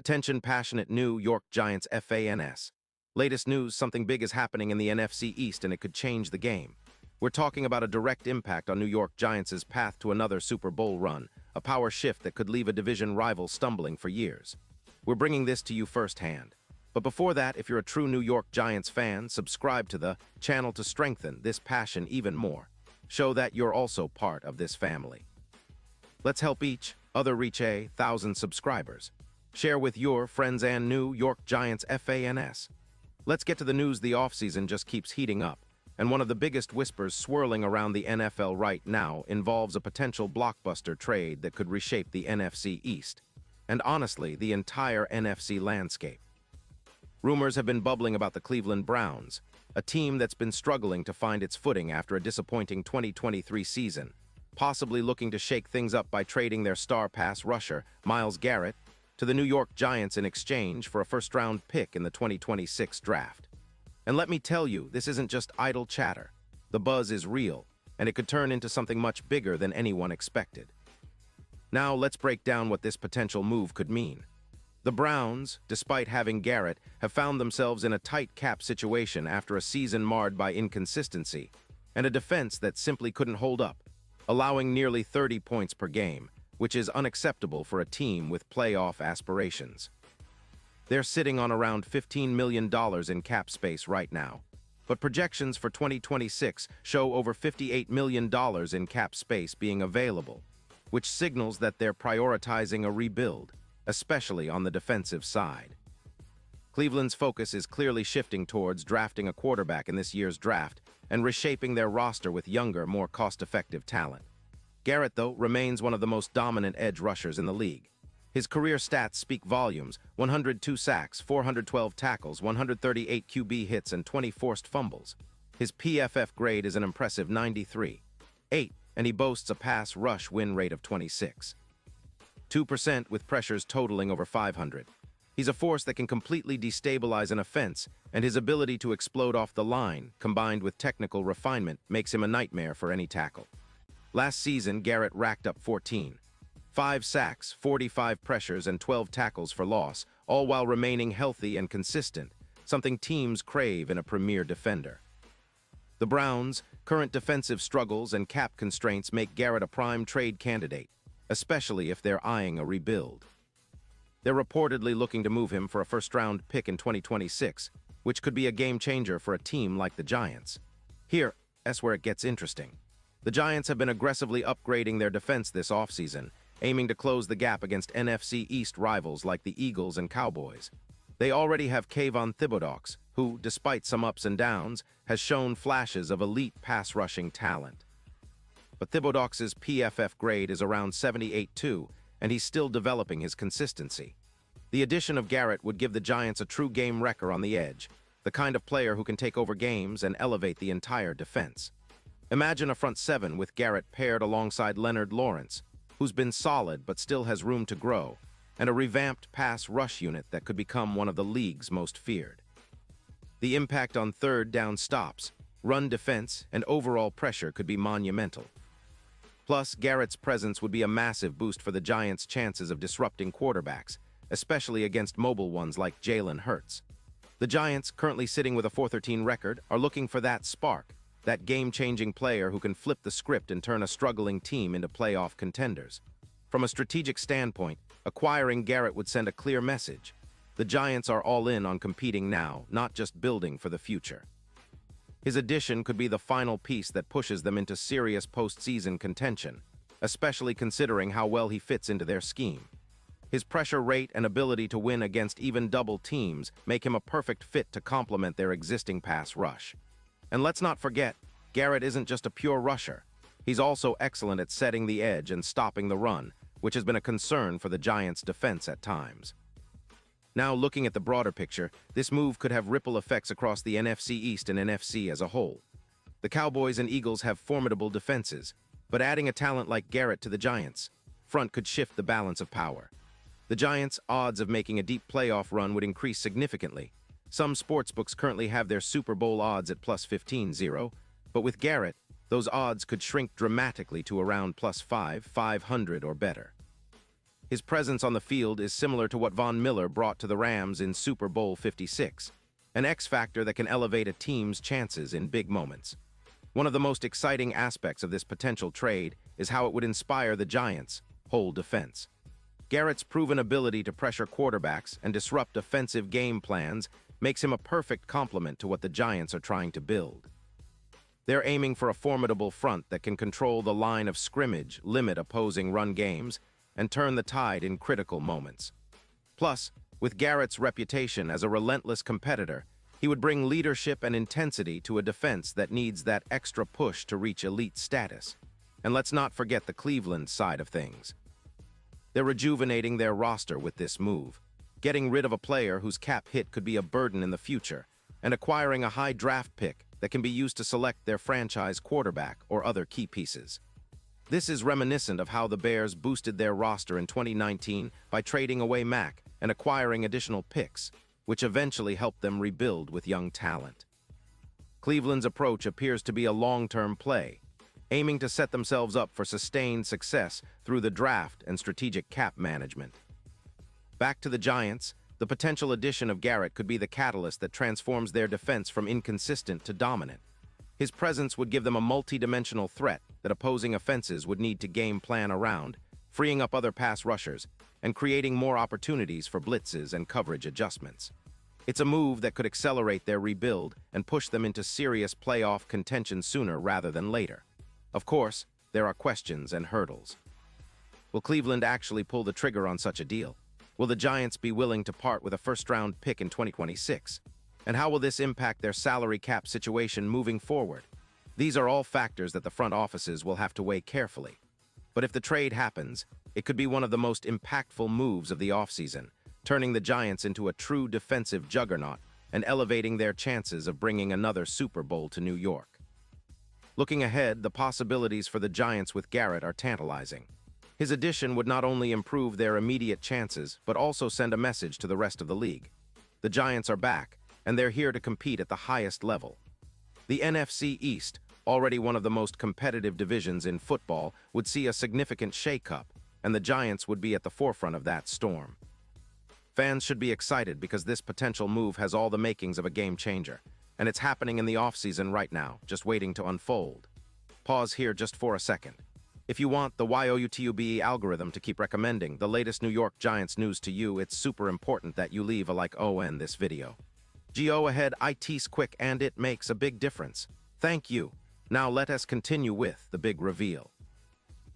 Attention passionate New York Giants fans. Latest news, something big is happening in the NFC East and it could change the game. We're talking about a direct impact on New York Giants' path to another Super Bowl run, a power shift that could leave a division rival stumbling for years. We're bringing this to you firsthand. But before that, if you're a true New York Giants fan, subscribe to the channel to strengthen this passion even more. Show that you're also part of this family. Let's help each other reach 1,000 subscribers. Share with your friends and New York Giants fans. Let's get to the news. The offseason just keeps heating up, and one of the biggest whispers swirling around the NFL right now involves a potential blockbuster trade that could reshape the NFC East, and honestly, the entire NFC landscape. Rumors have been bubbling about the Cleveland Browns, a team that's been struggling to find its footing after a disappointing 2023 season, possibly looking to shake things up by trading their star pass rusher, Myles Garrett, to the New York Giants in exchange for a first-round pick in the 2026 draft. And let me tell you, this isn't just idle chatter. The buzz is real, and it could turn into something much bigger than anyone expected. Now let's break down what this potential move could mean. The Browns, despite having Garrett, have found themselves in a tight cap situation after a season marred by inconsistency and a defense that simply couldn't hold up, allowing nearly 30 points per game, which is unacceptable for a team with playoff aspirations. They're sitting on around $15 million in cap space right now, but projections for 2026 show over $58 million in cap space being available, which signals that they're prioritizing a rebuild, especially on the defensive side. Cleveland's focus is clearly shifting towards drafting a quarterback in this year's draft and reshaping their roster with younger, more cost-effective talent. Garrett, though, remains one of the most dominant edge rushers in the league. His career stats speak volumes: 102 sacks, 412 tackles, 138 QB hits, and 20 forced fumbles. His PFF grade is an impressive 93.8, and he boasts a pass rush win rate of 26.2% with pressures totaling over 500. He's a force that can completely destabilize an offense, and his ability to explode off the line, combined with technical refinement, makes him a nightmare for any tackle. Last season, Garrett racked up 5 sacks, 45 pressures, and 12 tackles for loss, all while remaining healthy and consistent, something teams crave in a premier defender. The Browns' current defensive struggles and cap constraints make Garrett a prime trade candidate, especially if they're eyeing a rebuild. They're reportedly looking to move him for a first-round pick in 2026, which could be a game-changer for a team like the Giants. That's where it gets interesting. The Giants have been aggressively upgrading their defense this offseason, aiming to close the gap against NFC East rivals like the Eagles and Cowboys. They already have Kayvon Thibodeaux, who, despite some ups and downs, has shown flashes of elite pass-rushing talent. But Thibodeaux's PFF grade is around 78.2, and he's still developing his consistency. The addition of Garrett would give the Giants a true game wrecker on the edge, the kind of player who can take over games and elevate the entire defense. Imagine a front seven with Garrett paired alongside Leonard Lawrence, who's been solid but still has room to grow, and a revamped pass rush unit that could become one of the league's most feared. The impact on third down stops, run defense, and overall pressure could be monumental. Plus, Garrett's presence would be a massive boost for the Giants' chances of disrupting quarterbacks, especially against mobile ones like Jalen Hurts. The Giants, currently sitting with a 4-13 record, are looking for that spark, that game-changing player who can flip the script and turn a struggling team into playoff contenders. From a strategic standpoint, acquiring Garrett would send a clear message. The Giants are all in on competing now, not just building for the future. His addition could be the final piece that pushes them into serious postseason contention, especially considering how well he fits into their scheme. His pressure rate and ability to win against even double teams make him a perfect fit to complement their existing pass rush. And let's not forget, Garrett isn't just a pure rusher. He's also excellent at setting the edge and stopping the run, which has been a concern for the Giants' defense at times. Now, looking at the broader picture, this move could have ripple effects across the NFC East and NFC as a whole. The Cowboys and Eagles have formidable defenses, but adding a talent like Garrett to the Giants' front could shift the balance of power. The Giants' odds of making a deep playoff run would increase significantly. Some sportsbooks currently have their Super Bowl odds at plus 15-0, but with Garrett, those odds could shrink dramatically to around plus 500 or better. His presence on the field is similar to what Von Miller brought to the Rams in Super Bowl 56, an X-factor that can elevate a team's chances in big moments. One of the most exciting aspects of this potential trade is how it would inspire the Giants' whole defense. Garrett's proven ability to pressure quarterbacks and disrupt offensive game plans makes him a perfect complement to what the Giants are trying to build. They're aiming for a formidable front that can control the line of scrimmage, limit opposing run games, and turn the tide in critical moments. Plus, with Garrett's reputation as a relentless competitor, he would bring leadership and intensity to a defense that needs that extra push to reach elite status. And let's not forget the Cleveland side of things. They're rejuvenating their roster with this move, getting rid of a player whose cap hit could be a burden in the future, and acquiring a high draft pick that can be used to select their franchise quarterback or other key pieces. This is reminiscent of how the Bears boosted their roster in 2019 by trading away Mack and acquiring additional picks, which eventually helped them rebuild with young talent. Cleveland's approach appears to be a long-term play, aiming to set themselves up for sustained success through the draft and strategic cap management. Back to the Giants, the potential addition of Garrett could be the catalyst that transforms their defense from inconsistent to dominant. His presence would give them a multi-dimensional threat that opposing offenses would need to game plan around, freeing up other pass rushers and creating more opportunities for blitzes and coverage adjustments. It's a move that could accelerate their rebuild and push them into serious playoff contention sooner rather than later. Of course, there are questions and hurdles. Will Cleveland actually pull the trigger on such a deal? Will the Giants be willing to part with a first-round pick in 2026? And how will this impact their salary cap situation moving forward? These are all factors that the front offices will have to weigh carefully. But if the trade happens, it could be one of the most impactful moves of the offseason, turning the Giants into a true defensive juggernaut and elevating their chances of bringing another Super Bowl to New York. Looking ahead, the possibilities for the Giants with Garrett are tantalizing. His addition would not only improve their immediate chances, but also send a message to the rest of the league. The Giants are back, and they're here to compete at the highest level. The NFC East, already one of the most competitive divisions in football, would see a significant shake-up, and the Giants would be at the forefront of that storm. Fans should be excited because this potential move has all the makings of a game-changer, and it's happening in the offseason right now, just waiting to unfold. Pause here just for a second. If you want the YOUTUBE algorithm to keep recommending the latest New York Giants news to you, it's super important that you leave a like on this video. Go ahead, it's quick and it makes a big difference. Thank you. Now let us continue with the big reveal.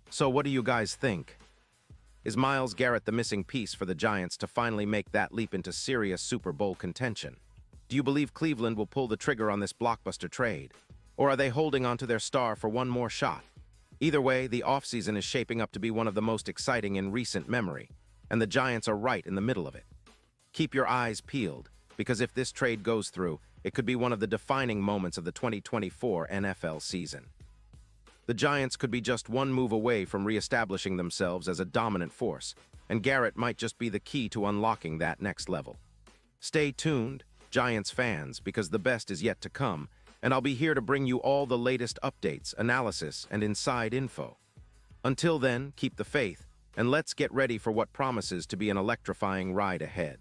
So what do you guys think? Is Myles Garrett the missing piece for the Giants to finally make that leap into serious Super Bowl contention? Do you believe Cleveland will pull the trigger on this blockbuster trade? Or are they holding on to their star for one more shot? Either way, the offseason is shaping up to be one of the most exciting in recent memory, and the Giants are right in the middle of it. Keep your eyes peeled, because if this trade goes through, it could be one of the defining moments of the 2024 NFL season. The Giants could be just one move away from reestablishing themselves as a dominant force, and Garrett might just be the key to unlocking that next level. Stay tuned, Giants fans, because the best is yet to come, and I'll be here to bring you all the latest updates, analysis, and inside info. Until then, keep the faith, and let's get ready for what promises to be an electrifying ride ahead.